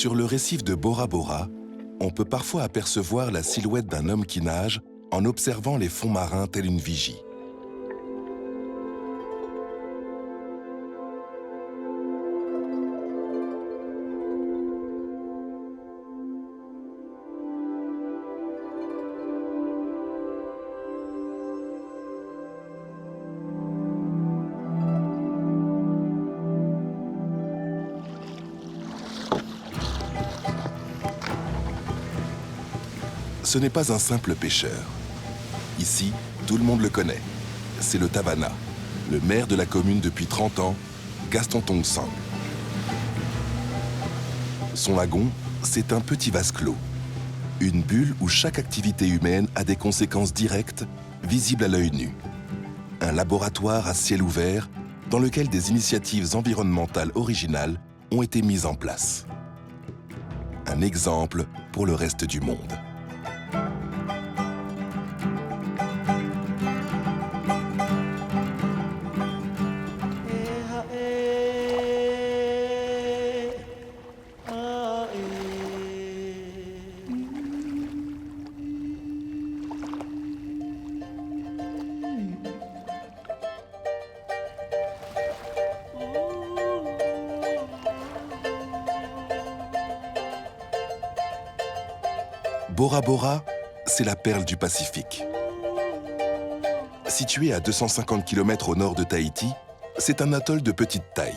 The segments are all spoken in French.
Sur le récif de Bora Bora, on peut parfois apercevoir la silhouette d'un homme qui nage en observant les fonds marins telle une vigie. Ce n'est pas un simple pêcheur. Ici, tout le monde le connaît. C'est le Tavana, le maire de la commune depuis 30 ans, Gaston Tong-Sang. Son lagon, c'est un petit vase clos. Une bulle où chaque activité humaine a des conséquences directes, visibles à l'œil nu. Un laboratoire à ciel ouvert dans lequel des initiatives environnementales originales ont été mises en place. Un exemple pour le reste du monde. Bora Bora, c'est la perle du Pacifique. Situé à 250 km au nord de Tahiti, c'est un atoll de petite taille.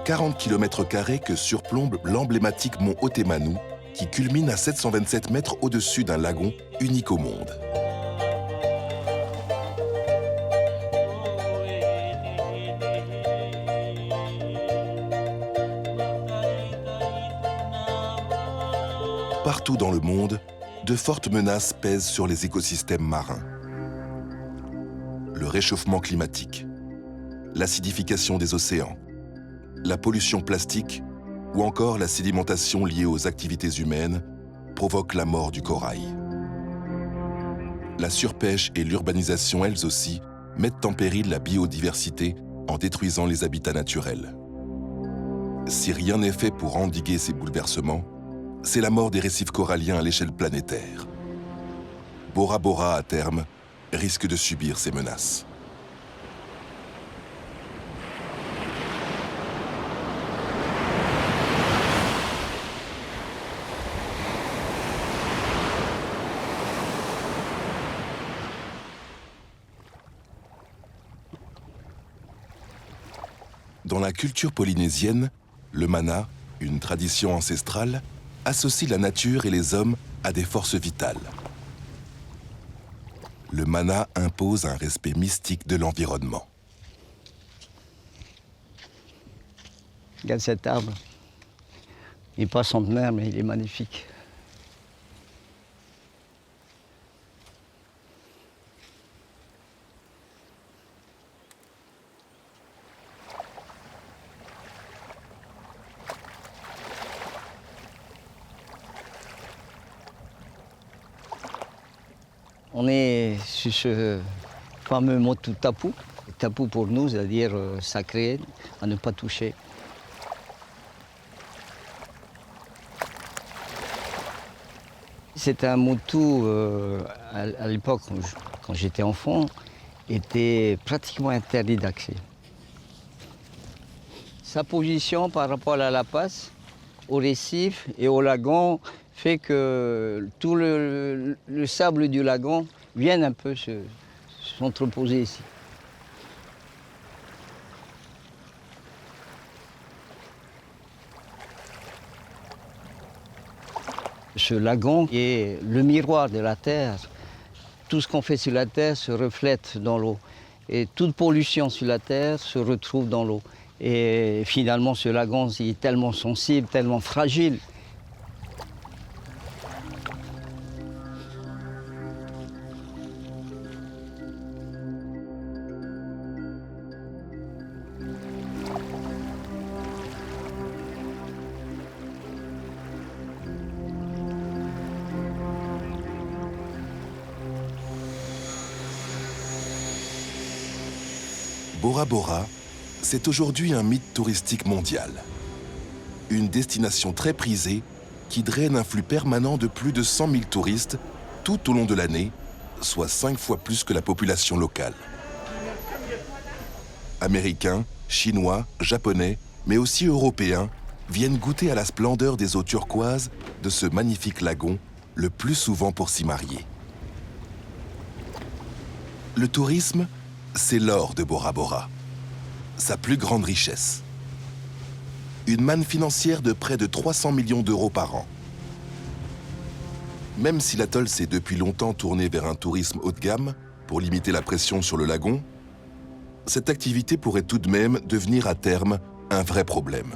40 km² que surplombe l'emblématique mont Otemanu, qui culmine à 727 mètres au-dessus d'un lagon unique au monde. Partout dans le monde, de fortes menaces pèsent sur les écosystèmes marins. Le réchauffement climatique, l'acidification des océans, la pollution plastique ou encore la sédimentation liée aux activités humaines provoquent la mort du corail. La surpêche et l'urbanisation, elles aussi, mettent en péril la biodiversité en détruisant les habitats naturels. Si rien n'est fait pour endiguer ces bouleversements, c'est la mort des récifs coralliens à l'échelle planétaire. Bora Bora, à terme, risque de subir ces menaces. Dans la culture polynésienne, le mana, une tradition ancestrale, associe la nature et les hommes à des forces vitales. Le mana impose un respect mystique de l'environnement. Regarde cet arbre. Il n'est pas centenaire, mais il est magnifique. On est sur ce fameux mot tapu. Tapu pour nous, c'est-à-dire sacré, à ne pas toucher. C'est un motu, à l'époque, quand j'étais enfant, était pratiquement interdit d'accès. Sa position par rapport à la passe, au récif et au lagon, fait que tout le sable du lagon vient un peu s'entreposer ici. Ce lagon est le miroir de la Terre. Tout ce qu'on fait sur la Terre se reflète dans l'eau. Et toute pollution sur la Terre se retrouve dans l'eau. Et finalement, ce lagon est tellement sensible, tellement fragile. Bora Bora, c'est aujourd'hui un mythe touristique mondial. une destination très prisée qui draine un flux permanent de plus de 100 000 touristes tout au long de l'année, soit 5 fois plus que la population locale. Américains, Chinois, Japonais, mais aussi Européens viennent goûter à la splendeur des eaux turquoises de ce magnifique lagon, le plus souvent pour s'y marier. Le tourisme, c'est l'or de Bora Bora, sa plus grande richesse. Une manne financière de près de 300 millions d'euros par an. Même si l'atoll s'est depuis longtemps tourné vers un tourisme haut de gamme pour limiter la pression sur le lagon, cette activité pourrait tout de même devenir à terme un vrai problème.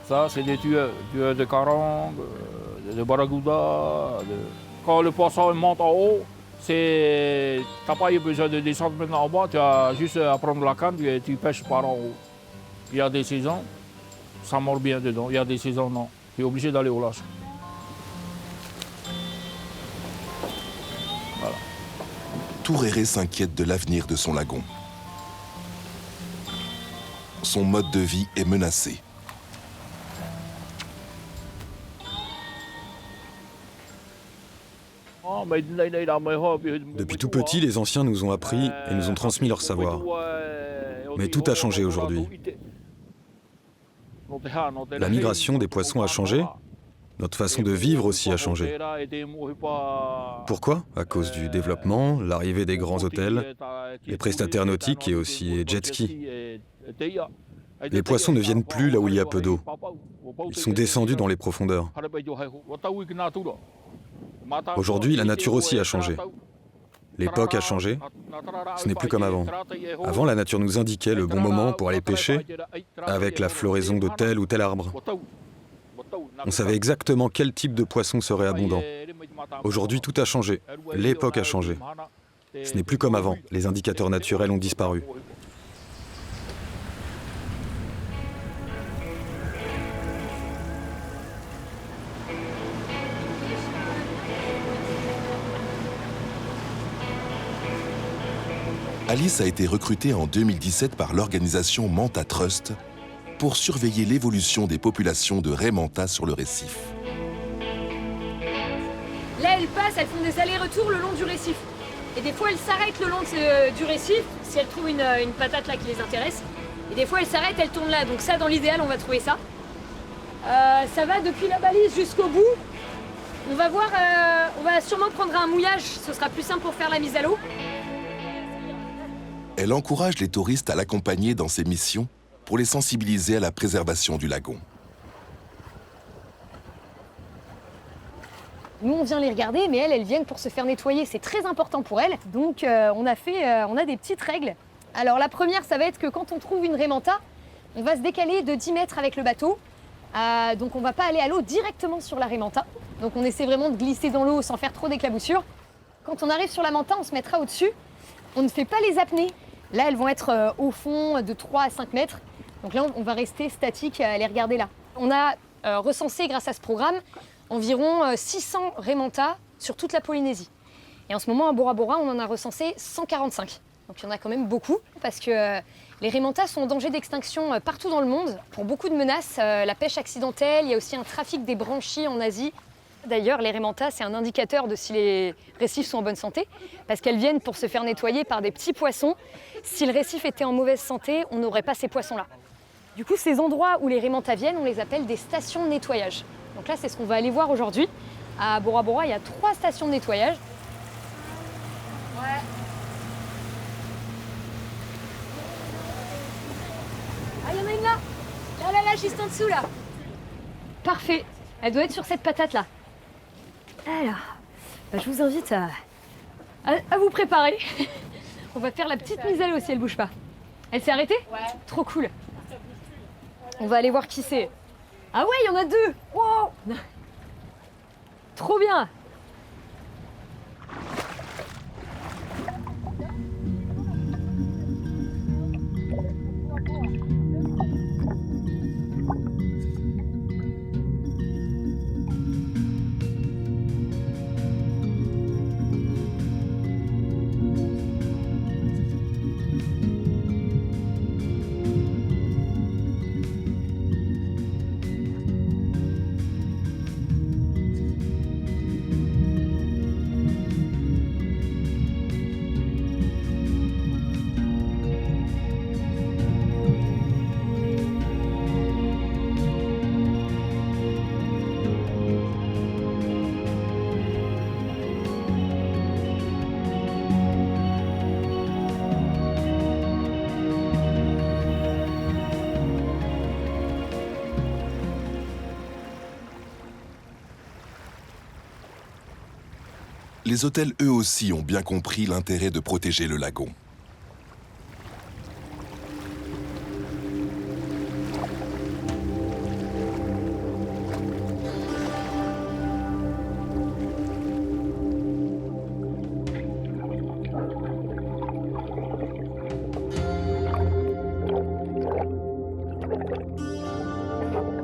Ça, c'est des tueurs de carangue, de barracuda. Quand le poisson monte en haut, t'as pas eu besoin de descendre maintenant en bas, tu as juste à prendre la canne et tu pêches par en haut. Il y a des saisons, ça mord bien dedans. Il y a des saisons, non. Tu es obligé d'aller au large. Voilà. Touréré s'inquiète de l'avenir de son lagon. Son mode de vie est menacé. Depuis tout petit, les anciens nous ont appris et nous ont transmis leur savoir. Mais tout a changé aujourd'hui. La migration des poissons a changé, notre façon de vivre aussi a changé. Pourquoi? À cause du développement, l'arrivée des grands hôtels, les prestataires nautiques et aussi les jet-skis. Les poissons ne viennent plus là où il y a peu d'eau. Ils sont descendus dans les profondeurs. Aujourd'hui, la nature aussi a changé. L'époque a changé. Ce n'est plus comme avant. Avant, la nature nous indiquait le bon moment pour aller pêcher avec la floraison de tel ou tel arbre. On savait exactement quel type de poisson serait abondant. Aujourd'hui, tout a changé. L'époque a changé. Ce n'est plus comme avant. Les indicateurs naturels ont disparu. Alice a été recrutée en 2017 par l'organisation Manta Trust pour surveiller l'évolution des populations de raies manta sur le récif. Là, elles passent, elles font des allers-retours le long du récif. Et des fois, elles s'arrêtent le long du récif, si elles trouvent une patate là qui les intéresse. Et des fois, elles s'arrêtent, elles tournent là. Donc ça, dans l'idéal, on va trouver ça. Ça va depuis la balise jusqu'au bout. On va voir, on va sûrement prendre un mouillage, ce sera plus simple pour faire la mise à l'eau. Elle encourage les touristes à l'accompagner dans ses missions pour les sensibiliser à la préservation du lagon. Nous, on vient les regarder, mais elles viennent pour se faire nettoyer. C'est très important pour elles. Donc, on a des petites règles. Alors, la première, ça va être que quand on trouve une raie manta, on va se décaler de 10 mètres avec le bateau. Donc, on ne va pas aller à l'eau directement sur la raie manta. Donc, on essaie vraiment de glisser dans l'eau sans faire trop d'éclaboussures. Quand on arrive sur la manta, on se mettra au-dessus. On ne fait pas les apnées. Là, elles vont être au fond de 3 à 5 mètres. Donc là, on va rester statique à les regarder là. On a recensé, grâce à ce programme, environ 600 raies manta sur toute la Polynésie. Et en ce moment, à Bora Bora, on en a recensé 145. Donc il y en a quand même beaucoup, parce que les raies manta sont en danger d'extinction partout dans le monde, pour beaucoup de menaces. La pêche accidentelle, il y a aussi un trafic des branchies en Asie. D'ailleurs, les raies manta, c'est un indicateur de si les récifs sont en bonne santé, parce qu'elles viennent pour se faire nettoyer par des petits poissons. Si le récif était en mauvaise santé, on n'aurait pas ces poissons-là. Du coup, ces endroits où les raies manta viennent, on les appelle des stations de nettoyage. Donc là, c'est ce qu'on va aller voir aujourd'hui. À Bora Bora, il y a 3 stations de nettoyage. Ouais. Ah, il y en a une là. Là, juste en dessous, là. Parfait. Elle doit être sur cette patate-là. Alors, je vous invite à vous préparer. On va faire la petite mise à l'eau si elle bouge pas. Elle s'est arrêtée? Ouais. Trop cool. On va aller voir qui c'est. Ah ouais, il y en a 2. Wow. Trop bien. Les hôtels eux aussi ont bien compris l'intérêt de protéger le lagon.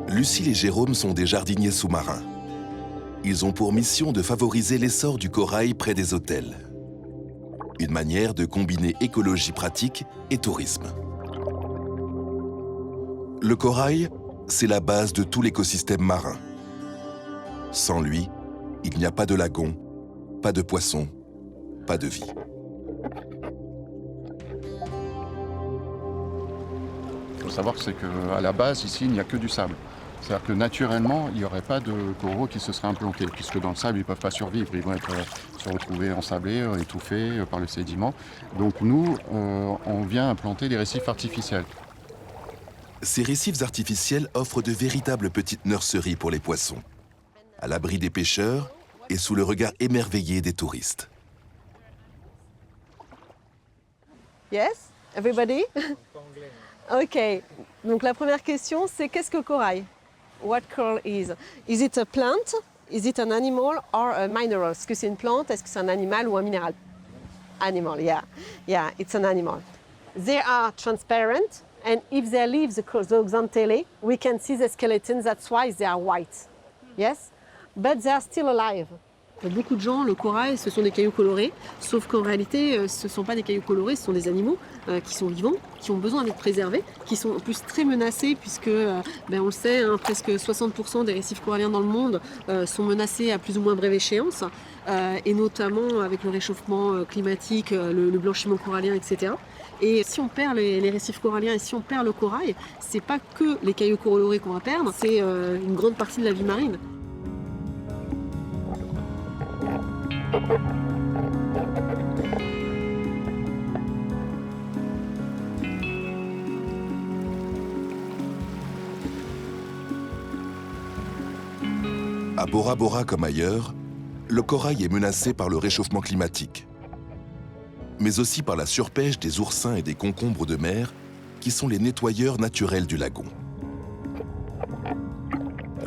Lucille et Jérôme sont des jardiniers sous-marins. Ils ont pour mission de favoriser l'essor du corail près des hôtels. Une manière de combiner écologie pratique et tourisme. Le corail, c'est la base de tout l'écosystème marin. Sans lui, il n'y a pas de lagon, pas de poissons, pas de vie. Il faut savoir que c'est qu'à la base, ici, il n'y a que du sable. C'est-à-dire que naturellement, il n'y aurait pas de coraux qui se seraient implantés, puisque dans le sable, ils ne peuvent pas survivre. Ils vont se retrouver ensablés, étouffés par le sédiment. Donc nous, on vient implanter des récifs artificiels. Ces récifs artificiels offrent de véritables petites nurseries pour les poissons, à l'abri des pêcheurs et sous le regard émerveillé des touristes. Yes, everybody? Ok. Donc la première question, c'est qu'est-ce que le corail? What coral is? Is it a plant? Is it an animal or a mineral? Est-ce que c'est une plante? Est-ce que c'est un animal ou un minéral? Animal, yeah. Yeah, it's an animal. They are transparent, and if their leaves, the zooxanthellae, we can see the skeletons. That's why they are white. Yes? But they are still alive. Pour beaucoup de gens, le corail, ce sont des cailloux colorés, sauf qu'en réalité, ce ne sont pas des cailloux colorés, ce sont des animaux qui sont vivants, qui ont besoin d'être préservés, qui sont en plus très menacés, puisque, on le sait, presque 60% des récifs coralliens dans le monde sont menacés à plus ou moins brève échéance, et notamment avec le réchauffement climatique, le blanchiment corallien, etc. Et si on perd les récifs coralliens et si on perd le corail, c'est pas que les cailloux colorés qu'on va perdre, c'est une grande partie de la vie marine. À Bora Bora comme ailleurs, le corail est menacé par le réchauffement climatique, mais aussi par la surpêche des oursins et des concombres de mer qui sont les nettoyeurs naturels du lagon.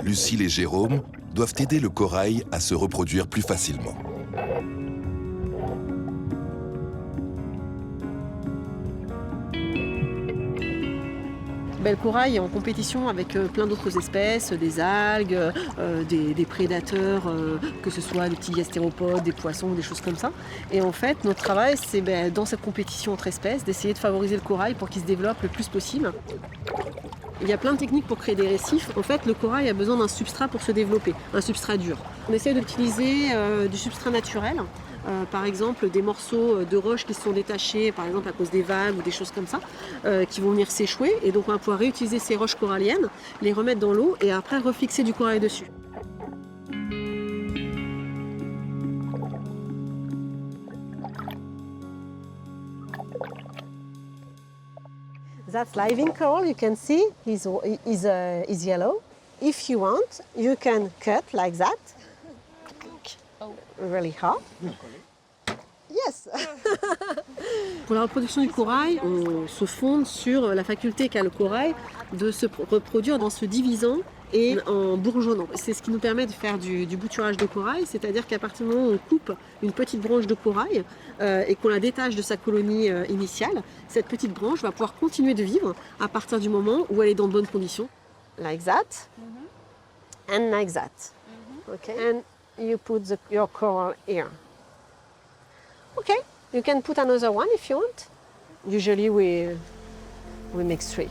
Lucille et Jérôme doivent aider le corail à se reproduire plus facilement. Le corail est en compétition avec plein d'autres espèces, des algues, des prédateurs, que ce soit des petits gastéropodes, des poissons, des choses comme ça. Et en fait, notre travail, c'est dans cette compétition entre espèces, d'essayer de favoriser le corail pour qu'il se développe le plus possible. Il y a plein de techniques pour créer des récifs. En fait, le corail a besoin d'un substrat pour se développer, un substrat dur. On essaie d'utiliser du substrat naturel. Par exemple des morceaux de roches qui se sont détachés, par exemple à cause des vagues ou des choses comme ça, qui vont venir s'échouer. Et donc on va pouvoir réutiliser ces roches coralliennes, les remettre dans l'eau et après refixer du corail dessus. That's living coral, you can see, is yellow. If you want, you can cut like that. Really hard. Yes. Pour la reproduction du corail, on se fonde sur la faculté qu'a le corail de se reproduire en se divisant et en bourgeonnant. C'est ce qui nous permet de faire du bouturage de corail, c'est-à-dire qu'à partir du moment où on coupe une petite branche de corail et qu'on la détache de sa colonie initiale, cette petite branche va pouvoir continuer de vivre à partir du moment où elle est dans de bonnes conditions. Like that, and like that. Okay. And you put your coral here. Okay, you can put another one if you want. Usually we make 3.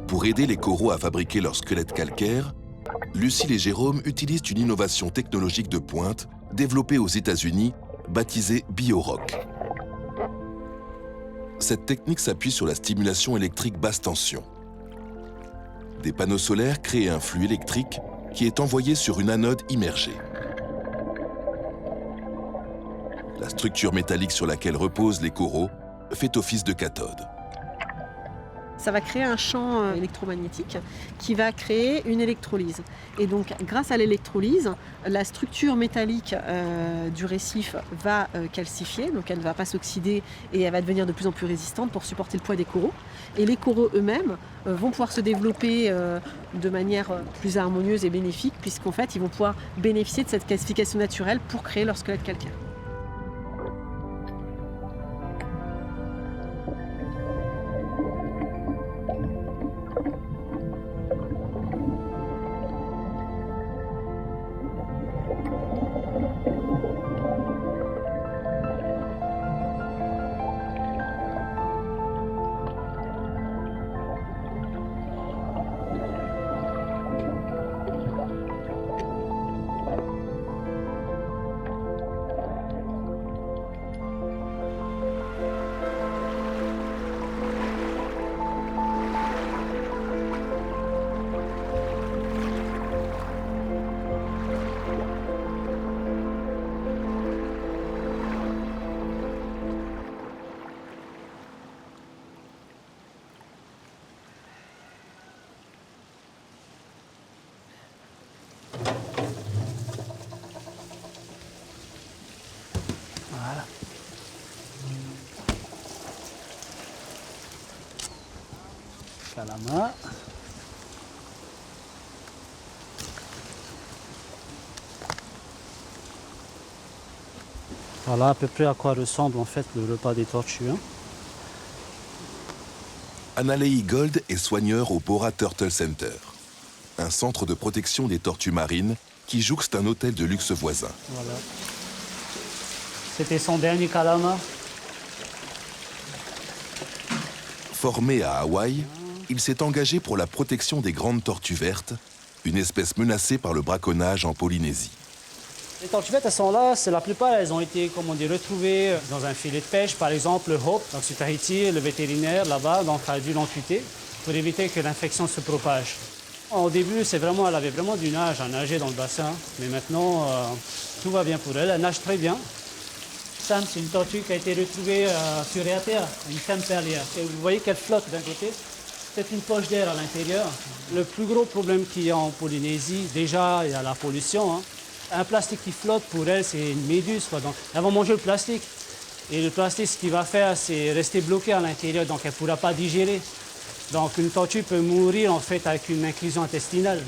Pour aider les coraux à fabriquer leur squelette calcaire, Lucille et Jérôme utilisent une innovation technologique de pointe développée aux États-Unis, baptisée BioRock. Cette technique s'appuie sur la stimulation électrique basse tension. Des panneaux solaires créent un flux électrique qui est envoyé sur une anode immergée. La structure métallique sur laquelle reposent les coraux fait office de cathode. Ça va créer un champ électromagnétique qui va créer une électrolyse. Et donc, grâce à l'électrolyse, la structure métallique du récif va calcifier, donc elle ne va pas s'oxyder et elle va devenir de plus en plus résistante pour supporter le poids des coraux. Et les coraux eux-mêmes vont pouvoir se développer de manière plus harmonieuse et bénéfique, puisqu'en fait, ils vont pouvoir bénéficier de cette calcification naturelle pour créer leur squelette calcaire. Calama. Voilà à peu près à quoi ressemble en fait le repas des tortues. Annalei Gold est soigneur au Bora Turtle Center, un centre de protection des tortues marines qui jouxte un hôtel de luxe voisin. Voilà. C'était son dernier calama. Formé à Hawaï, il s'est engagé pour la protection des grandes tortues vertes, une espèce menacée par le braconnage en Polynésie. Les tortues vertes, elles sont là. La plupart, elles ont été, retrouvées dans un filet de pêche, par exemple le Hope. Donc sur Tahiti, le vétérinaire là-bas a dû l'amputer pour éviter que l'infection se propage. Au début, elle avait vraiment du nage à nager dans le bassin. Mais maintenant, tout va bien pour elle. Elle nage très bien. Sam, c'est une tortue qui a été retrouvée sur la terre, une femme perlière. Et vous voyez qu'elle flotte d'un côté. C'est une poche d'air à l'intérieur. Le plus gros problème qu'il y a en Polynésie, déjà, il y a la pollution. Un plastique qui flotte, pour elle, c'est une méduse. Donc, elle va manger le plastique. Et le plastique, ce qu'il va faire, c'est rester bloqué à l'intérieur, donc elle ne pourra pas digérer. Donc une tortue peut mourir en fait avec une inclusion intestinale.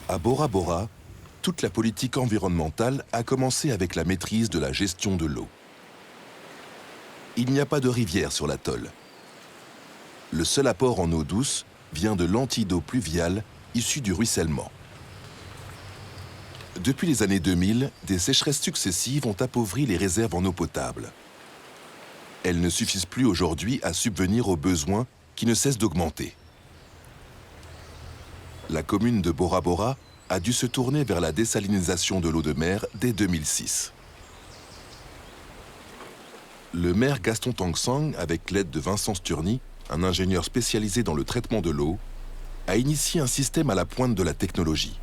À Bora Bora, toute la politique environnementale a commencé avec la maîtrise de la gestion de l'eau. Il n'y a pas de rivière sur l'atoll. Le seul apport en eau douce vient de lentilles d'eau pluviale issues du ruissellement. Depuis les années 2000, des sécheresses successives ont appauvri les réserves en eau potable. Elles ne suffisent plus aujourd'hui à subvenir aux besoins qui ne cessent d'augmenter. La commune de Bora Bora a dû se tourner vers la désalinisation de l'eau de mer dès 2006. Le maire Gaston Tangsang, avec l'aide de Vincent Sturny, un ingénieur spécialisé dans le traitement de l'eau, a initié un système à la pointe de la technologie.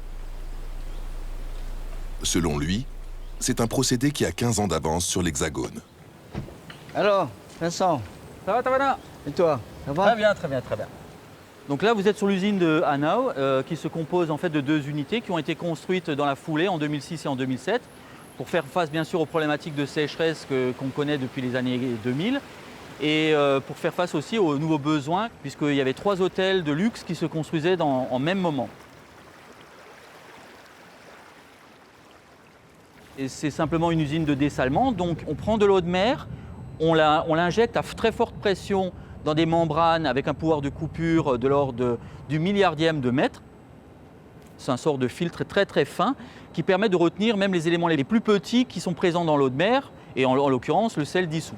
Selon lui, c'est un procédé qui a 15 ans d'avance sur l'Hexagone. Alors, Vincent, Ça va, Tavana? et toi, ça va? Très bien, très bien, très bien. Donc là, vous êtes sur l'usine de Hanau, qui se compose en fait de 2 unités qui ont été construites dans la foulée en 2006 et en 2007 pour faire face bien sûr aux problématiques de sécheresse qu'on connaît depuis les années 2000 et pour faire face aussi aux nouveaux besoins puisqu'il y avait 3 hôtels de luxe qui se construisaient en même moment. Et c'est simplement une usine de dessalement, donc on prend de l'eau de mer, on l'injecte à très forte pression dans des membranes avec un pouvoir de coupure de l'ordre du milliardième de mètre. C'est un sort de filtre très très fin qui permet de retenir même les éléments les plus petits qui sont présents dans l'eau de mer, et en l'occurrence le sel dissous.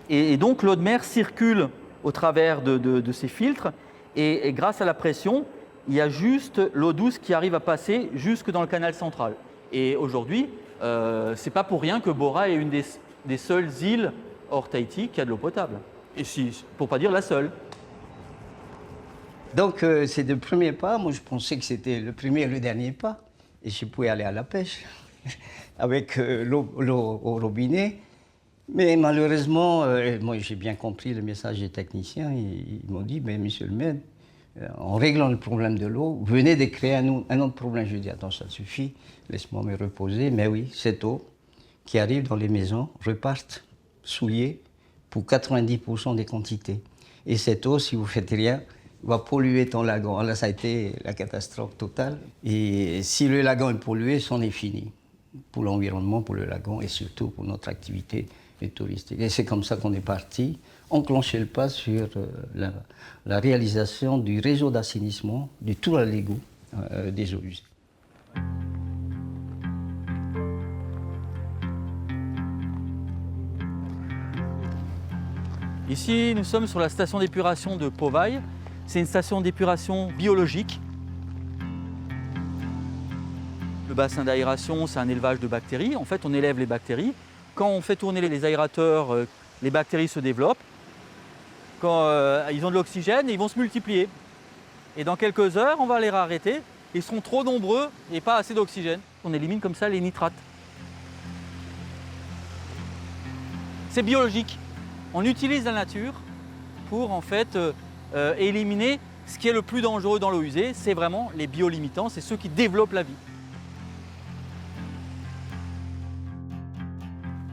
Et donc l'eau de mer circule au travers de ces filtres, et grâce à la pression, il y a juste l'eau douce qui arrive à passer jusque dans le canal central. Et aujourd'hui, c'est pas pour rien que Bora est une des seules îles hors Tahiti qui a de l'eau potable. Et pour pas dire la seule. Donc c'est le premier pas. Moi je pensais que c'était le premier et le dernier pas. Et je pouvais aller à la pêche avec l'eau au robinet. Mais malheureusement, moi j'ai bien compris le message des techniciens. Ils m'ont dit, mais monsieur le maire, en réglant le problème de l'eau, vous venez de créer un autre problème. Je dis, attends, ça suffit, laisse-moi me reposer. Mais oui, cette eau qui arrive dans les maisons repartent souillée pour 90% des quantités. Et cette eau, si vous ne faites rien, va polluer ton lagon. Là, ça a été la catastrophe totale. Et si le lagon est pollué, c'en est fini. Pour l'environnement, pour le lagon et surtout pour notre activité touristique. Et c'est comme ça qu'on est parti, enclencher le pas sur la réalisation du réseau d'assainissement du tout à l'égout des eaux usées. Ici, nous sommes sur la station d'épuration de Pauvaille. C'est une station d'épuration biologique. Le bassin d'aération, c'est un élevage de bactéries. En fait, on élève les bactéries. Quand on fait tourner les aérateurs, les bactéries se développent. Quand ils ont de l'oxygène, ils vont se multiplier. Et dans quelques heures, on va les arrêter. Ils seront trop nombreux et pas assez d'oxygène. On élimine comme ça les nitrates. C'est biologique. On utilise la nature pour en fait éliminer ce qui est le plus dangereux dans l'eau usée. C'est vraiment les biolimitants, c'est ceux qui développent la vie.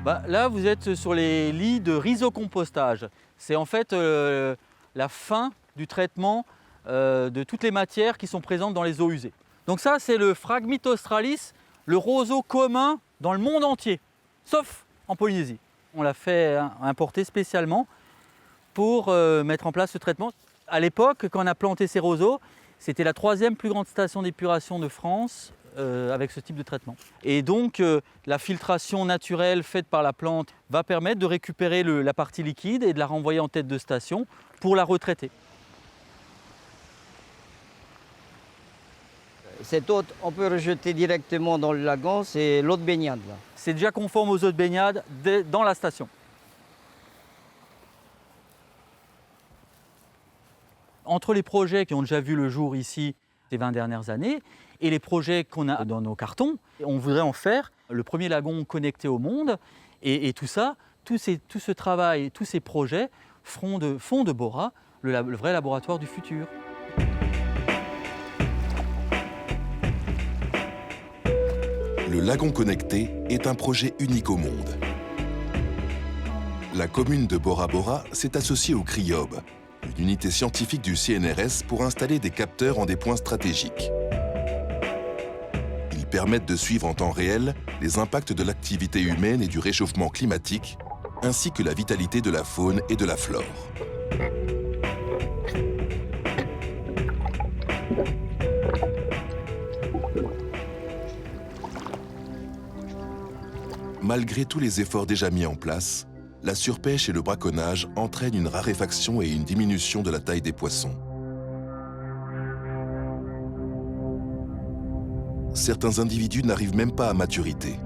Là, vous êtes sur les lits de rhizocompostage. C'est en fait la fin du traitement de toutes les matières qui sont présentes dans les eaux usées. Donc ça, c'est le Phragmite australis, le roseau commun dans le monde entier, sauf en Polynésie. On l'a fait importer spécialement pour mettre en place ce traitement. À l'époque, quand on a planté ces roseaux, c'était la 3e plus grande station d'épuration de France avec ce type de traitement. Et donc, la filtration naturelle faite par la plante va permettre de récupérer la partie liquide et de la renvoyer en tête de station pour la retraiter. Cette eau, on peut rejeter directement dans le lagon, c'est l'eau de baignade. C'est déjà conforme aux eaux de baignade dans la station. Entre les projets qui ont déjà vu le jour ici ces 20 dernières années et les projets qu'on a dans nos cartons, on voudrait en faire le premier lagon connecté au monde. Et tout ça, tout ce travail, tous ces projets font de Bora le vrai laboratoire du futur. Le lagon connecté est un projet unique au monde. La commune de Bora Bora s'est associée au CRIOB, une unité scientifique du CNRS pour installer des capteurs en des points stratégiques. Ils permettent de suivre en temps réel les impacts de l'activité humaine et du réchauffement climatique, ainsi que la vitalité de la faune et de la flore. Malgré tous les efforts déjà mis en place, la surpêche et le braconnage entraînent une raréfaction et une diminution de la taille des poissons. Certains individus n'arrivent même pas à maturité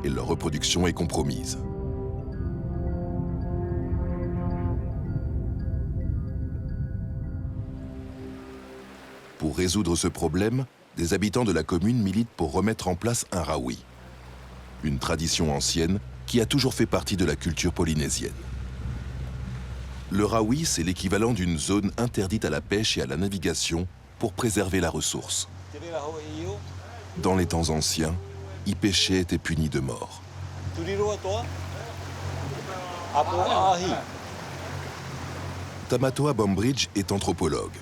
et leur reproduction est compromise. Pour résoudre ce problème, des habitants de la commune militent pour remettre en place un raoui. Une tradition ancienne qui a toujours fait partie de la culture polynésienne. Le rawi, c'est l'équivalent d'une zone interdite à la pêche et à la navigation pour préserver la ressource. Dans les temps anciens, y pêcher était puni de mort. Tamatoa Bambridge est anthropologue.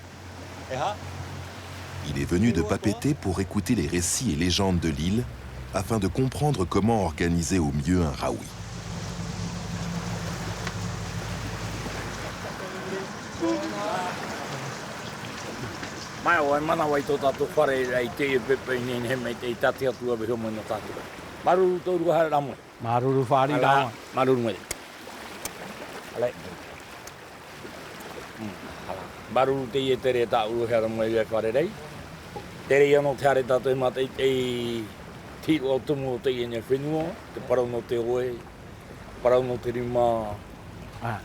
Il est venu de Papeete pour écouter les récits et légendes de l'île afin de comprendre comment organiser au mieux un rawi. Baru te e tere ta uru hera mai e karerei. Tere ia no te hare tato e mata e tiro o tumu o te i ne whenua, te parau no te oe, parau no te rima,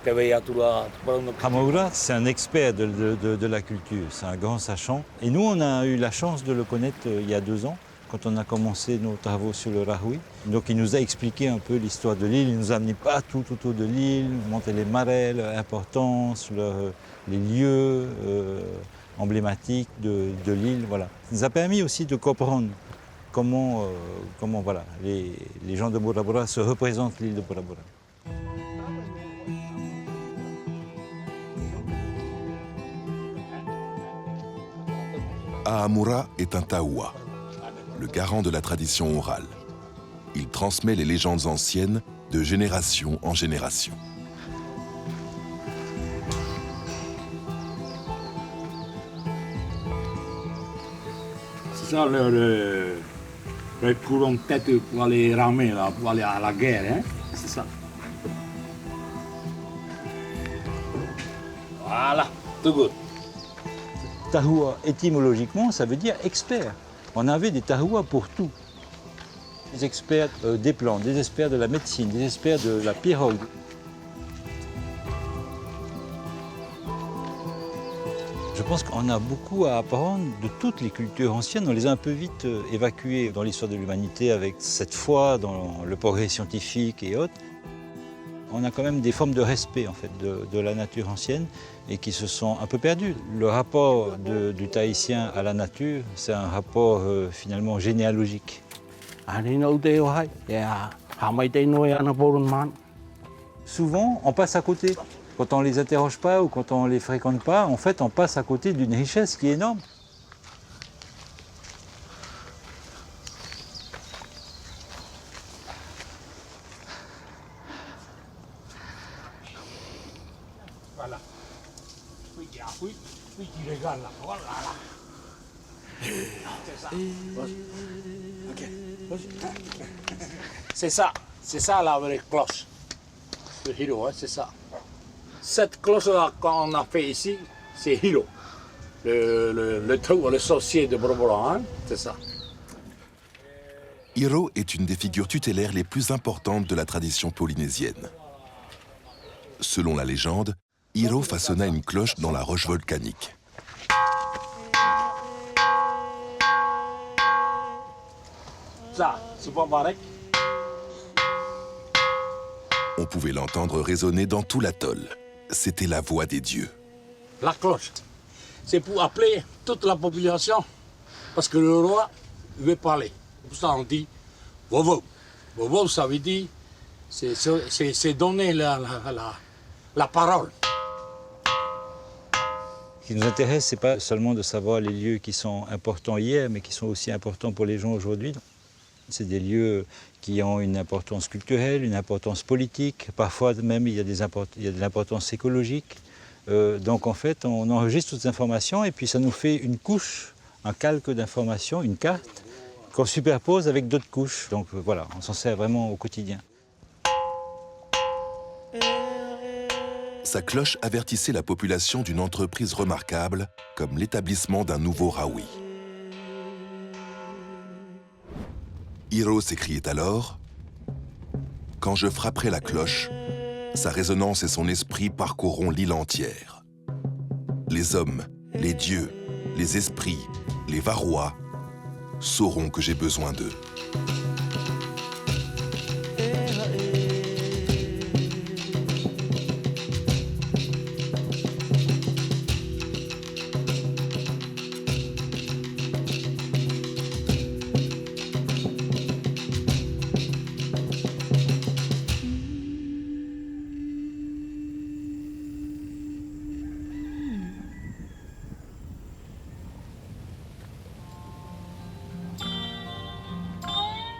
te wei atura, te parau no... Hamaura, c'est un expert de la culture, c'est un grand sachant. Et nous, on a eu la chance de le connaître il y a 2 ans, quand on a commencé nos travaux sur le rahui. Donc il nous a expliqué un peu l'histoire de l'île, il nous a amené partout autour de l'île, montré les marais, leur importance, les lieux emblématiques de l'île. Voilà. Ça nous a permis aussi de comprendre comment voilà, les gens de Bora Bora se représentent l'île de Bora Bora. Ahamura est un taoua, le garant de la tradition orale. Il transmet les légendes anciennes de génération en génération. C'est ça le courant de tête pour aller ramer, là, pour aller à la guerre, hein? C'est ça. Voilà, tout good. Tahoua, étymologiquement, ça veut dire expert. On avait des tahoua pour tout. Des experts des plantes, des experts de la médecine, des experts de la pirogue. Je pense qu'on a beaucoup à apprendre de toutes les cultures anciennes. On les a un peu vite évacuées dans l'histoire de l'humanité avec cette foi dans le progrès scientifique et autres. On a quand même des formes de respect en fait, de la nature ancienne et qui se sont un peu perdues. Le rapport du Tahitien à la nature, c'est un rapport finalement généalogique. Souvent, on passe à côté. Quand on ne les interroge pas ou quand on ne les fréquente pas, en fait, on passe à côté d'une richesse qui est énorme. Voilà. Oui, tu regardes là. Voilà. C'est ça. C'est ça la vraie cloche. Le Hiro, hein, c'est ça. Cette cloche-là qu'on a fait ici, c'est Hiro. Le sorcier de Bora Bora, hein, c'est ça. Hiro est une des figures tutélaires les plus importantes de la tradition polynésienne. Selon la légende, Hiro façonna une cloche dans la roche volcanique. Ça, c'est pas pareil. On pouvait l'entendre résonner dans tout l'atoll. C'était la voix des dieux. La cloche, c'est pour appeler toute la population, parce que le roi veut parler. Pour ça on dit « Vovo ». Vovo, ça veut dire, c'est donner la parole. Ce qui nous intéresse, ce n'est pas seulement de savoir les lieux qui sont importants hier, mais qui sont aussi importants pour les gens aujourd'hui. C'est des lieux qui ont une importance culturelle, une importance politique, parfois même il y a de l'importance écologique. Donc en fait, on enregistre toutes ces informations et puis ça nous fait une couche, un calque d'informations, une carte, qu'on superpose avec d'autres couches. Donc voilà, on s'en sert vraiment au quotidien. Sa cloche avertissait la population d'une entreprise remarquable, comme l'établissement d'un nouveau rawi. Hiro s'écriait alors « Quand je frapperai la cloche, sa résonance et son esprit parcourront l'île entière. Les hommes, les dieux, les esprits, les varois sauront que j'ai besoin d'eux. »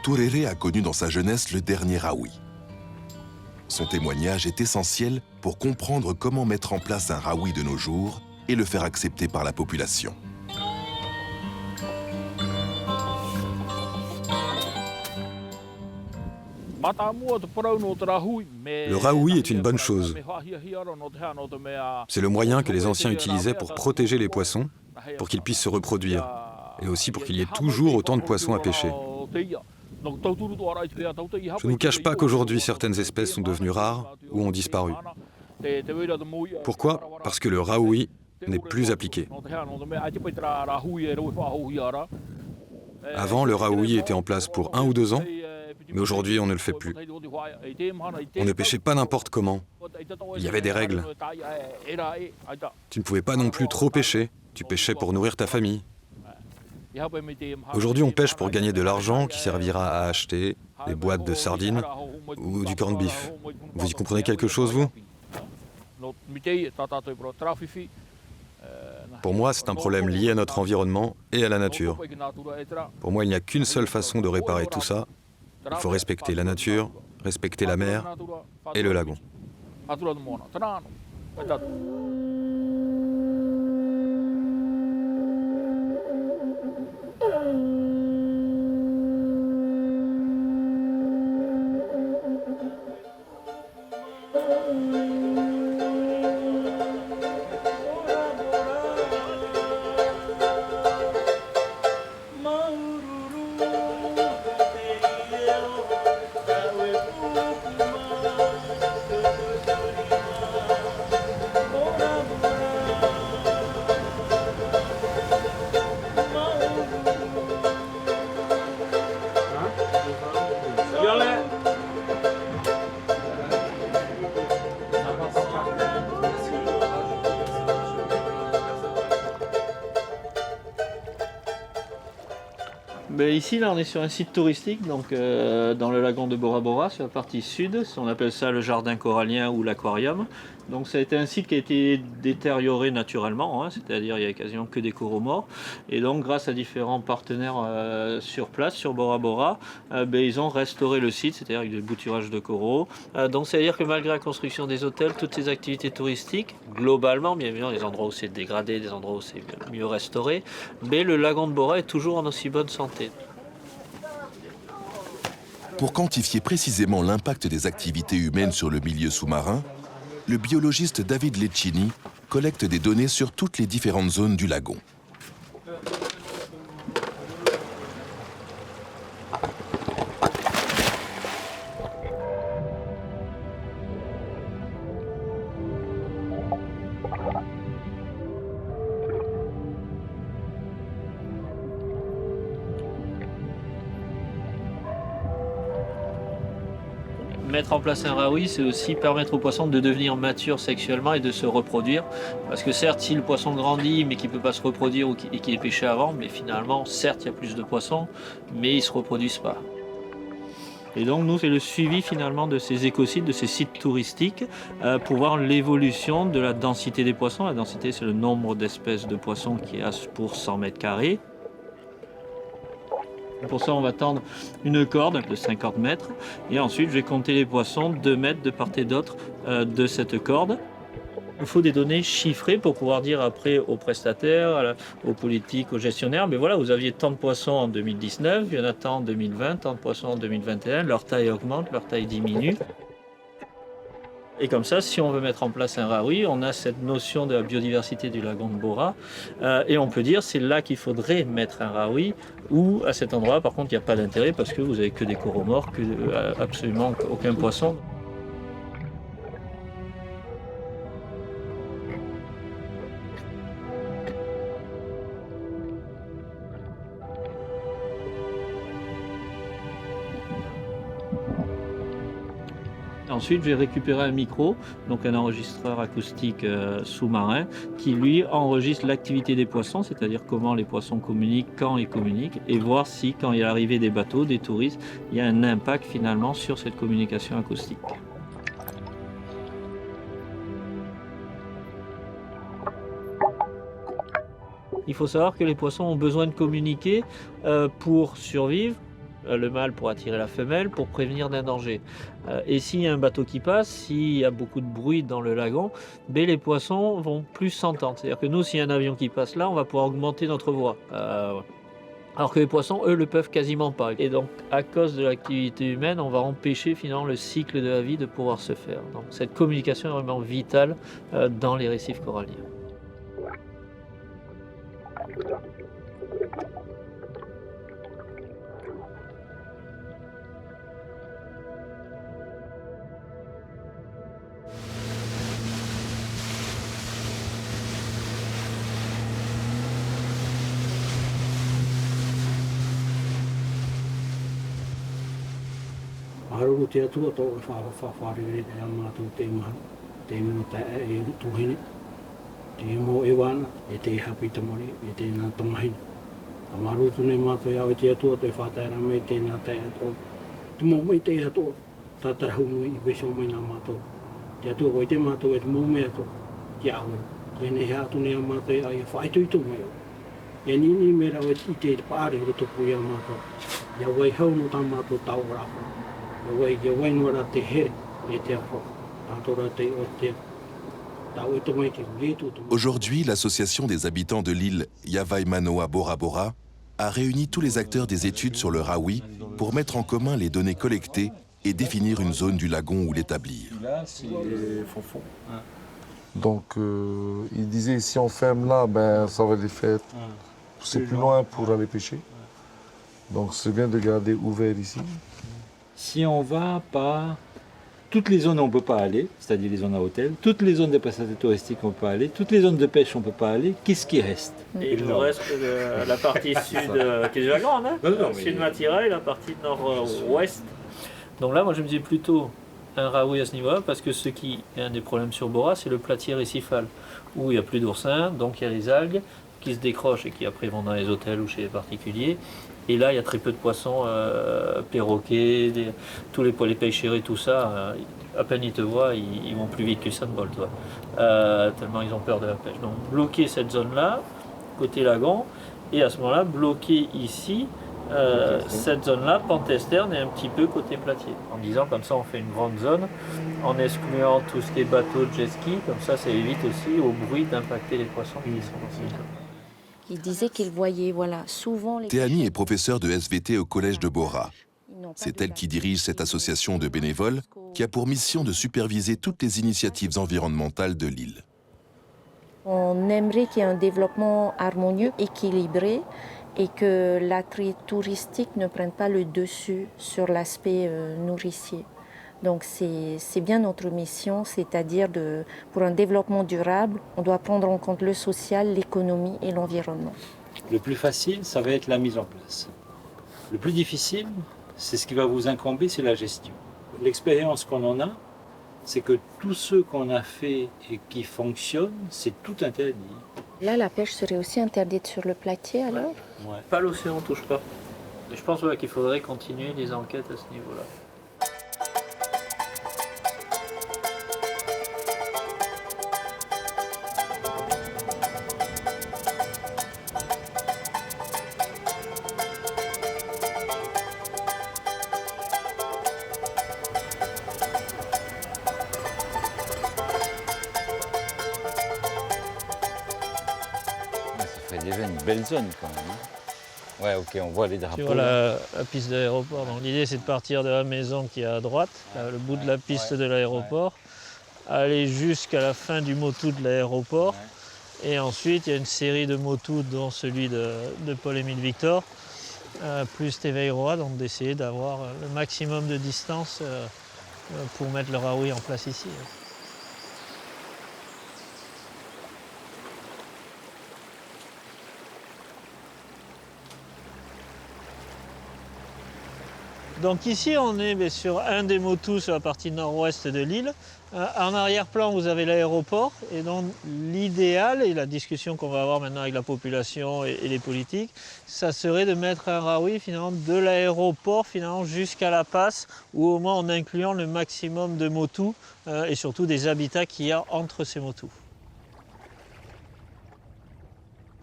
Touréré a connu dans sa jeunesse le dernier Raoui. Son témoignage est essentiel pour comprendre comment mettre en place un Raoui de nos jours et le faire accepter par la population. Le Raoui est une bonne chose. C'est le moyen que les anciens utilisaient pour protéger les poissons, pour qu'ils puissent se reproduire, et aussi pour qu'il y ait toujours autant de poissons à pêcher. Je ne vous cache pas qu'aujourd'hui, certaines espèces sont devenues rares ou ont disparu. Pourquoi? Parce que le Raoui n'est plus appliqué. Avant, le Raoui était en place pour 1 ou 2 ans, mais aujourd'hui, on ne le fait plus. On ne pêchait pas n'importe comment. Il y avait des règles. Tu ne pouvais pas non plus trop pêcher. Tu pêchais pour nourrir ta famille. Aujourd'hui, on pêche pour gagner de l'argent qui servira à acheter des boîtes de sardines ou du corned beef. Vous y comprenez quelque chose, vous? Pour moi, c'est un problème lié à notre environnement et à la nature. Pour moi, il n'y a qu'une seule façon de réparer tout ça. Il faut respecter la nature, respecter la mer et le lagon. Ici, là, on est sur un site touristique, donc dans le lagon de Bora Bora, sur la partie sud. On appelle ça le jardin corallien ou l'aquarium. Donc ça a été un site qui a été détérioré naturellement, hein, c'est-à-dire il n'y a quasiment que des coraux morts. Et donc grâce à différents partenaires sur place, sur Bora Bora, ils ont restauré le site, c'est-à-dire avec des bouturages de coraux. Donc c'est-à-dire que malgré la construction des hôtels, toutes ces activités touristiques, globalement, bien évidemment, des endroits où c'est dégradé, des endroits où c'est mieux restauré, mais le lagon de Bora est toujours en aussi bonne santé. Pour quantifier précisément l'impact des activités humaines sur le milieu sous-marin, le biologiste David Leccini collecte des données sur toutes les différentes zones du lagon. Mettre en place un Raoui, c'est aussi permettre au poisson de devenir mature sexuellement et de se reproduire. Parce que certes, si le poisson grandit, mais qu'il ne peut pas se reproduire et qu'il est pêché avant, mais finalement, certes, il y a plus de poissons, mais ils ne se reproduisent pas. Et donc, nous, c'est le suivi finalement de ces écosites, de ces sites touristiques, pour voir l'évolution de la densité des poissons. La densité, c'est le nombre d'espèces de poissons qu'il y a pour 100 mètres carrés. Pour ça, on va tendre une corde de 50 mètres et ensuite, je vais compter les poissons 2 mètres de part et d'autre de cette corde. Il faut des données chiffrées pour pouvoir dire après aux prestataires, aux politiques, aux gestionnaires, mais voilà, vous aviez tant de poissons en 2019, il y en a tant en 2020, tant de poissons en 2021, leur taille augmente, leur taille diminue. Et comme ça, si on veut mettre en place un Raoui, on a cette notion de la biodiversité du lagon de Bora. Et on peut dire c'est là qu'il faudrait mettre un Raoui, ou à cet endroit, par contre, il n'y a pas d'intérêt parce que vous n'avez que des coraux morts, absolument aucun poisson. Ensuite, je vais récupérer un micro, donc un enregistreur acoustique sous-marin, qui lui enregistre l'activité des poissons, c'est-à-dire comment les poissons communiquent, quand ils communiquent, et voir si, quand il y a l'arrivée des bateaux, des touristes, il y a un impact finalement sur cette communication acoustique. Il faut savoir que les poissons ont besoin de communiquer pour survivre, le mâle pour attirer la femelle, pour prévenir d'un danger. Et s'il y a un bateau qui passe, s'il y a beaucoup de bruit dans le lagon, les poissons vont plus s'entendre. C'est-à-dire que nous, s'il y a un avion qui passe là, on va pouvoir augmenter notre voix. Alors que les poissons, eux, le peuvent quasiment pas. Et donc, à cause de l'activité humaine, on va empêcher finalement le cycle de la vie de pouvoir se faire. Donc, cette communication est vraiment vitale dans les récifs coralliens. Haruru te atua tō e whawharere e amātou te maha, te mo te e tuhine, te mo e wana, e te hapi tamari, e te nā tamahine. A marutu nei mātou iau e te atua te whātaira me te nā te atua. Te mo mai te atua, tā tarahu nui i beso mai nā mātou. Te atua koi te mātou e te mo me atua, ki aue. Te ne hea atu nei a mātou iau e whaituitu mai au. E nini me rau e te pāre o tupu i a mātou. Ia wai hau no tā mātou tau rāwha. Aujourd'hui, l'association des habitants de l'île Yavai Manoa Bora Bora a réuni tous les acteurs des études sur le Rahui pour mettre en commun les données collectées et définir une zone du lagon où l'établir. Donc, il disait, si on ferme là, ben, ça va les faire pousser plus loin pour aller pêcher. Donc, c'est bien de garder ouvert ici. Si on va par toutes les zones où on ne peut pas aller, c'est-à-dire les zones à hôtel, toutes les zones de passage touristique où on peut pas aller, toutes les zones de pêche où on ne peut pas aller, qu'est-ce qui reste? Et il nous reste la partie sud, qui est déjà grande, hein, sud Matira et la partie nord-ouest. Donc là, moi je me disais plutôt un Rahui à ce niveau-là, parce que ce qui est un des problèmes sur Bora, c'est le platier récifal, où il n'y a plus d'oursins, donc il y a les algues qui se décrochent et qui après vont dans les hôtels ou chez les particuliers. Et là, il y a très peu de poissons, perroquets, tous les pêcherets, tout ça. À peine ils te voient, ils vont plus vite que ça ne vole, toi. Tellement ils ont peur de la pêche. Donc bloquer cette zone-là, côté lagon, et à ce moment-là, bloquer ici, cette zone-là, pente externe, et un petit peu côté platier. En disant, comme ça, on fait une grande zone, en excluant tout ce qui est bateau, jet ski, comme ça évite aussi au bruit d'impacter les poissons qui sont dans cette zone. Il disait qu'il voyait souvent les... Théani est professeure de SVT au collège de Bora. C'est elle qui dirige cette association de bénévoles qui a pour mission de superviser toutes les initiatives environnementales de l'île. On aimerait qu'il y ait un développement harmonieux, équilibré, et que l'attrait touristique ne prenne pas le dessus sur l'aspect nourricier. Donc c'est bien notre mission, c'est-à-dire pour un développement durable, on doit prendre en compte le social, l'économie et l'environnement. Le plus facile, ça va être la mise en place. Le plus difficile, c'est ce qui va vous incomber, c'est la gestion. L'expérience qu'on en a, c'est que tous ceux qu'on a fait et qui fonctionnent, c'est tout interdit. Là, la pêche serait aussi interdite sur le platier alors? Ouais. Pas l'océan, on touche pas. Mais je pense qu'il faudrait continuer les enquêtes à ce niveau-là. Déjà une belle zone quand même. Hein. Ouais, ok, on voit les drapeaux. Tu vois la piste d'aéroport. Donc l'idée c'est de partir de la maison qui est à droite, le bout de la piste de l'aéroport, aller jusqu'à la fin du motu de l'aéroport. Et ensuite il y a une série de motus, dont celui de Paul-Émile Victor, plus Teveiroa, donc d'essayer d'avoir le maximum de distance pour mettre le Rahui en place ici. Donc ici, on est sur un des motus sur la partie nord-ouest de l'île. En arrière-plan, vous avez l'aéroport. Et donc l'idéal, et la discussion qu'on va avoir maintenant avec la population et les politiques, ça serait de mettre un Rahui finalement de l'aéroport finalement jusqu'à la passe, ou au moins en incluant le maximum de motus et surtout des habitats qu'il y a entre ces motus.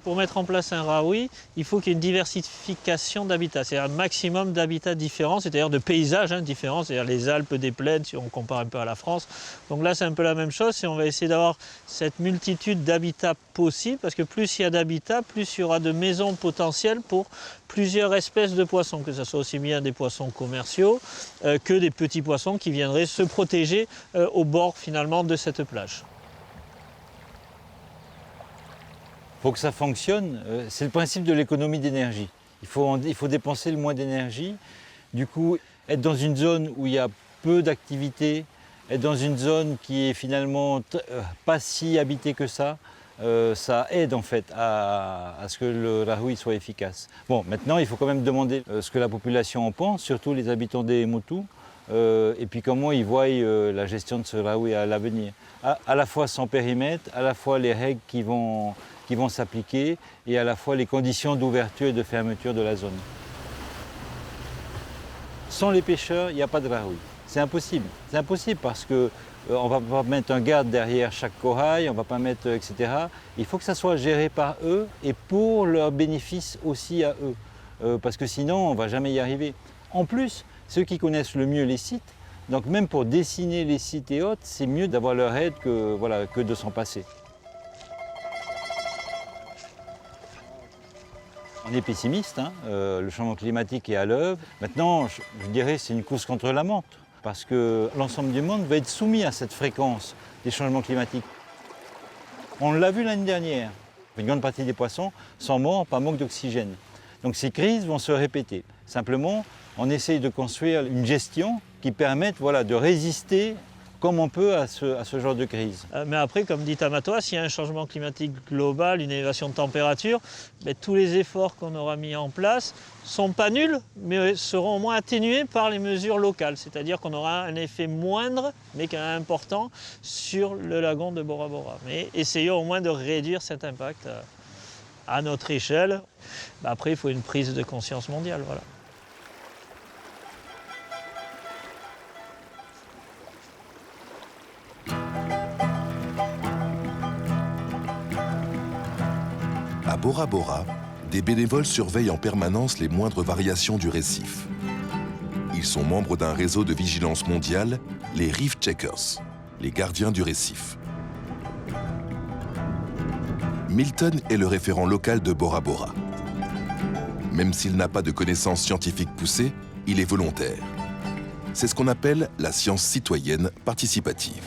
Pour mettre en place un Rahoui, il faut qu'il y ait une diversification d'habitats, c'est-à-dire un maximum d'habitats différents, c'est-à-dire de paysages différents, c'est-à-dire les Alpes, des plaines, si on compare un peu à la France. Donc là, c'est un peu la même chose, on va essayer d'avoir cette multitude d'habitats possibles, parce que plus il y a d'habitats, plus il y aura de maisons potentielles pour plusieurs espèces de poissons, que ce soit aussi bien des poissons commerciaux que des petits poissons qui viendraient se protéger au bord finalement de cette plage. Pour que ça fonctionne, c'est le principe de l'économie d'énergie. Il faut dépenser le moins d'énergie. Du coup, être dans une zone où il y a peu d'activité, être dans une zone qui est finalement pas si habitée que ça aide en fait à ce que le Rahoui soit efficace. Bon, maintenant, il faut quand même demander ce que la population en pense, surtout les habitants des Motu, et puis comment ils voient la gestion de ce Rahoui à l'avenir. À la fois son périmètre, à la fois les règles qui vont s'appliquer et à la fois les conditions d'ouverture et de fermeture de la zone. Sans les pêcheurs, il n'y a pas de Rahoui. C'est impossible. C'est impossible parce qu'on ne va pas mettre un garde derrière chaque corail, on ne va pas mettre, etc. Il faut que ça soit géré par eux et pour leur bénéfice aussi à eux. Parce que sinon, on ne va jamais y arriver. En plus, ceux qui connaissent le mieux les sites, donc même pour dessiner les sites et autres, c'est mieux d'avoir leur aide que de s'en passer. On est pessimiste, le changement climatique est à l'œuvre. Maintenant, je dirais que c'est une course contre la montre, parce que l'ensemble du monde va être soumis à cette fréquence des changements climatiques. On l'a vu l'année dernière. Une grande partie des poissons sont morts par manque d'oxygène. Donc ces crises vont se répéter. Simplement, on essaye de construire une gestion qui permette de résister comme on peut à ce genre de crise. Mais après, comme dit Tamatoa, s'il y a un changement climatique global, une élévation de température, tous les efforts qu'on aura mis en place ne sont pas nuls, mais seront au moins atténués par les mesures locales. C'est-à-dire qu'on aura un effet moindre, mais quand même important, sur le lagon de Bora Bora. Mais essayons au moins de réduire cet impact à notre échelle. Après, il faut une prise de conscience mondiale. Voilà. À Bora Bora, des bénévoles surveillent en permanence les moindres variations du récif. Ils sont membres d'un réseau de vigilance mondiale, les Reef Checkers, les gardiens du récif. Milton est le référent local de Bora Bora. Même s'il n'a pas de connaissances scientifiques poussées, il est volontaire. C'est ce qu'on appelle la science citoyenne participative.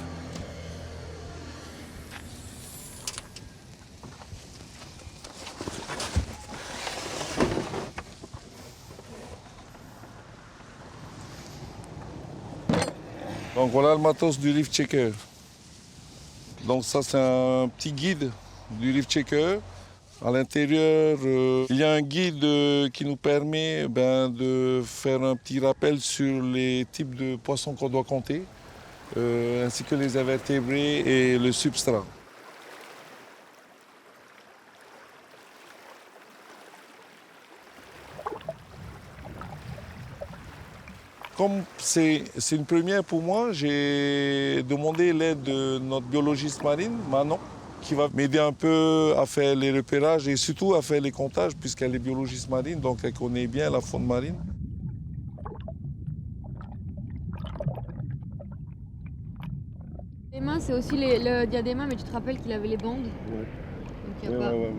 Donc voilà le matos du Reef Checker. Donc ça c'est un petit guide du Reef Checker. À l'intérieur, il y a un guide qui nous permet de faire un petit rappel sur les types de poissons qu'on doit compter, ainsi que les invertébrés et le substrat. Comme c'est une première pour moi, j'ai demandé l'aide de notre biologiste marine, Manon, qui va m'aider un peu à faire les repérages et surtout à faire les comptages, puisqu'elle est biologiste marine, donc elle connaît bien la faune marine. Les mains, c'est aussi le diadéma, mais tu te rappelles qu'il avait les bandes. Ouais.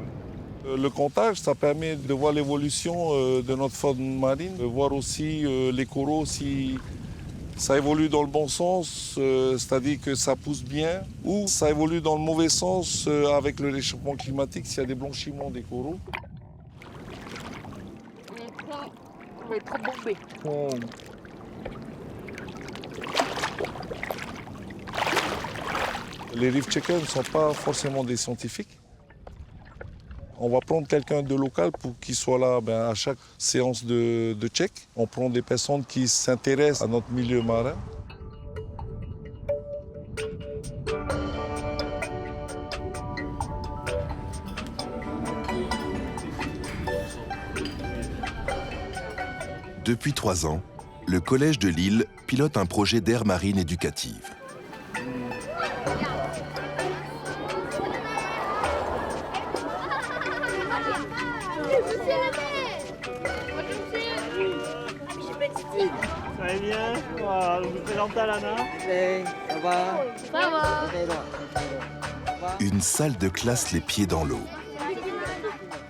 Le comptage, ça permet de voir l'évolution de notre faune marine, de voir aussi les coraux si ça évolue dans le bon sens, c'est-à-dire que ça pousse bien, ou ça évolue dans le mauvais sens avec le réchauffement climatique, s'il y a des blanchiments des coraux. On va être trop bombé. Les reef checkers ne sont pas forcément des scientifiques. On va prendre quelqu'un de local pour qu'il soit là à chaque séance de check. On prend des personnes qui s'intéressent à notre milieu marin. Depuis 3 ans, le Collège de Lille pilote un projet d'aire marine éducative. allez bien. Voilà, je vous présente Alana. Ça va? Ça va. Une salle de classe les pieds dans l'eau.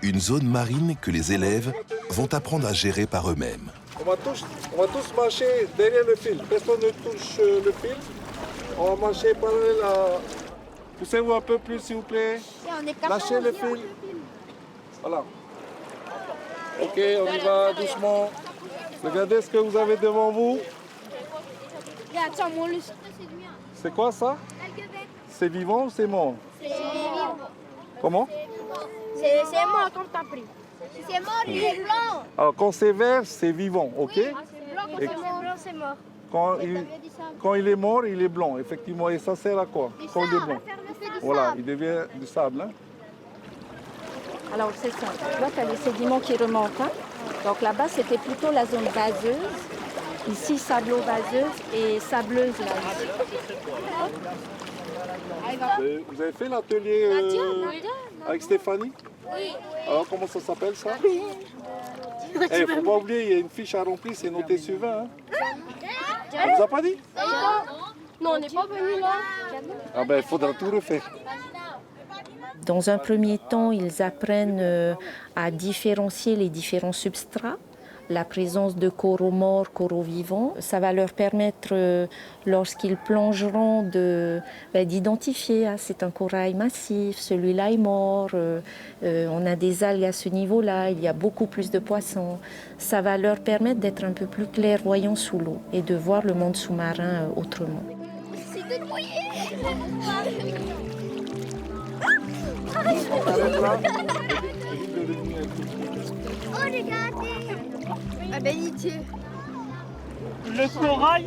Une zone marine que les élèves vont apprendre à gérer par eux-mêmes. On va tous marcher derrière le fil. Personne ne touche le fil. On va marcher parallèle à... Poussez-vous un peu plus, s'il vous plaît. Lâchez le fil. Voilà. Ok, on y va doucement. Regardez ce que vous avez devant vous. C'est quoi ça? C'est vivant ou c'est mort? C'est vivant. Comment? C'est mort comme t'as pris. Si c'est mort, il est blanc. Alors quand c'est vert, c'est vivant, ok? Oui, c'est blanc, quand c'est blanc, c'est mort. Quand il est mort, il est blanc, effectivement. Et ça sert à quoi? Quand il est blanc. Voilà, il devient du sable. Hein? Alors c'est ça. Là, tu as les sédiments qui remontent. Hein. Donc là-bas, c'était plutôt la zone vaseuse. Ici, sablo-vaseuse et sableuse là. Vous avez fait l'atelier avec Stéphanie? Oui. Alors comment ça s'appelle ça? Il faut pas oublier, il y a une fiche à remplir, c'est noté sur 20. Hein? On vous a pas dit? Non, on n'est pas venu là. Ah ben, il faudra tout refaire. Dans un premier temps, ils apprennent à différencier les différents substrats. La présence de coraux morts, coraux vivants, ça va leur permettre, lorsqu'ils plongeront, d'identifier, ah, c'est un corail massif, celui-là est mort, on a des algues à ce niveau-là, il y a beaucoup plus de poissons. Ça va leur permettre d'être un peu plus clairvoyants sous l'eau et de voir le monde sous-marin autrement. C'est de mouiller. Oh, regardez. Ah ben, Le corail,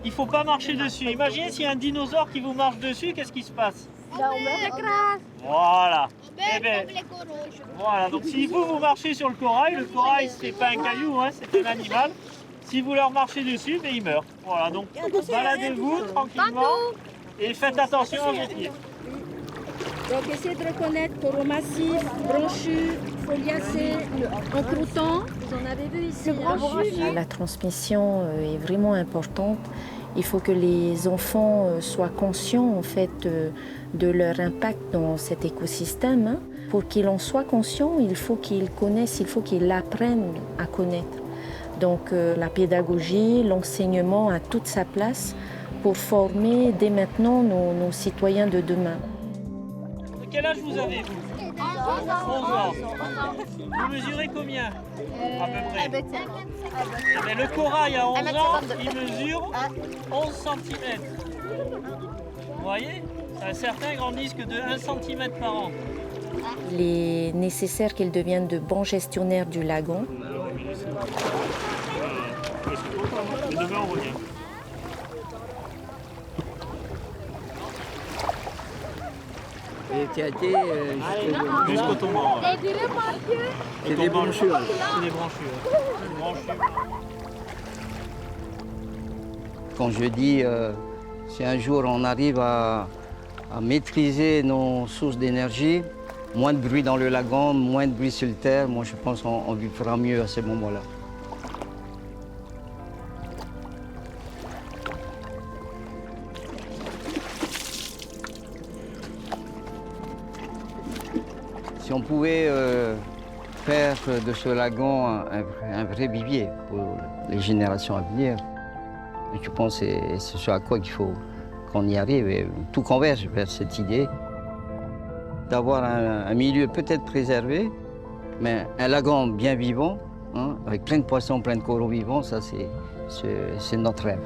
il ne faut pas marcher dessus. Imaginez s'il y a un dinosaure qui vous marche dessus, qu'est-ce qui se passe? Là, on meurt. Voilà. Eh ben, voilà. Donc si vous marchez sur le corail c'est pas un caillou, hein, c'est un animal. Si vous leur marchez dessus, ben, ils meurent. Voilà, donc baladez-vous tranquillement et faites attention à vos pieds. Donc essayez de reconnaître coraux massifs, branchus, foliacés, en croûtant. Vous en avez vu ici. La transmission est vraiment importante. Il faut que les enfants soient conscients en fait de leur impact dans cet écosystème. Hein. Pour qu'ils en soient conscients, il faut qu'ils connaissent, il faut qu'ils apprennent à connaître. Donc la pédagogie, l'enseignement a toute sa place pour former dès maintenant nos citoyens de demain. Quel âge vous avez, vous? 11 ans. Vous mesurez combien, à peu près? Eh bien, le corail à 11 ans, il mesure 11 cm. Vous voyez? Certains grandissent que de 1 cm par an. Il est nécessaire qu'ils deviennent de bons gestionnaires du lagon. Demain, on revient. Et tu as été jusqu'au tombant. C'est des branchures. C'est des branchures. Quand je dis si un jour on arrive à maîtriser nos sources d'énergie, moins de bruit dans le lagon, moins de bruit sur le terre, moi je pense qu'on vivra mieux à ce moment-là. Si on pouvait faire de ce lagon un vrai vivier pour les générations à venir, je pense que c'est ce à quoi il faut qu'on y arrive. Et tout converge vers cette idée d'avoir un milieu peut-être préservé, mais un lagon bien vivant, hein, avec plein de poissons, plein de coraux vivants, ça c'est notre rêve.